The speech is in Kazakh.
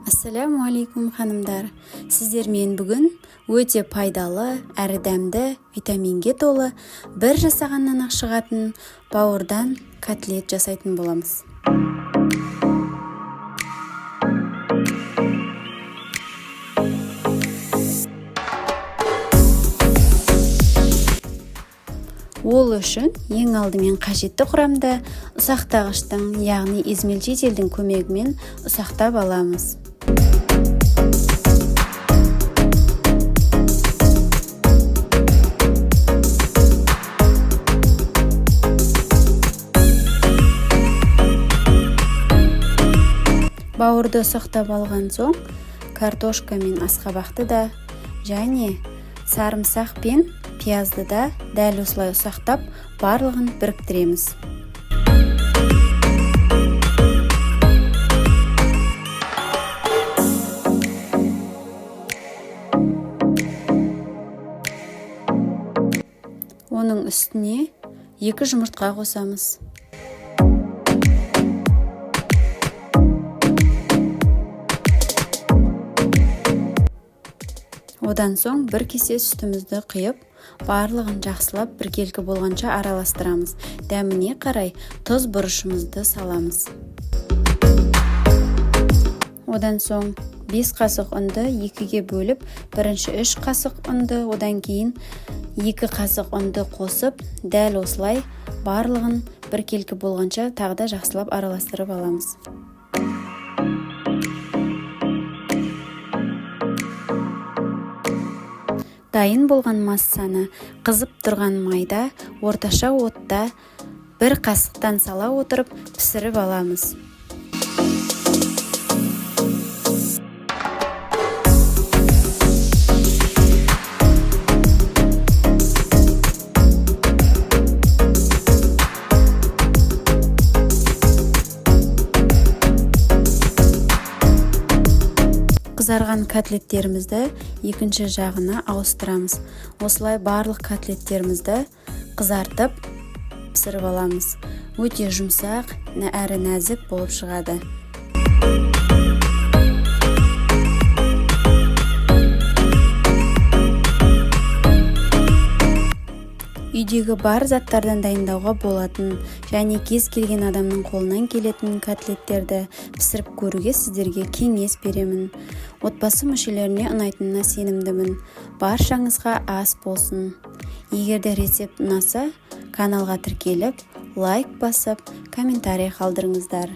Ассаламу алейкум ханымдар. Сіздермен бүгін өте пайдалы, әрі дәмді, витаминге толы, бір жасағаннан ақ шығатын бауырдан котлет жасайтын боламыз. Ол үшін ең алдымен қажетті құрамды ұсақтағыштың, яғни измельчительдің көмегімен ұсақтап аламыз. Бауырды ұсақтап алған соң, картошка мен асқабақты да және сарымсақ пен пиязды да дәл осылай ұсақтап барлығын біріктіреміз. Оның үстіне 2 жұмыртқа қосамыз. Одан соң бір кесе сүтімізді құйып, барлығын жақсылап біркелкі болғанша араластырамыз. Дәміне қарай тұз бұрышымызды саламыз. Одан соң 5 қасық ұнды 2-ге бөліп, бірінші 3 қасық ұнды, одан кейін 2 қасық ұнды қосып, дәл осылай барлығын біркелкі болғанша тағы да жақсылап араластырып аламыз. Дайын болған массаны қызып тұрған майда орташа отта 1 қасықтан сала отырып пісіріп аламыз. Қызарған котлеттерімізді екінші жағына ауыстырамыз. Осылай барлық котлеттерімізді қызартып пісіріп аламыз. Өте жұмсақ, әрі нәзік болып шығады. Үйдегі бар заттардан дайындауға болатын және кез келген адамның қолынан келетін котлеттерді пісіріп көруге сіздерге кеңес беремін. Отбасы мүшелеріне ұнайтынына сенімдімін. Баршаңызға ас болсын. Егерде рецепт ұнаса, каналға тіркеліп, лайк басып, комментарий қалдырыңыздар.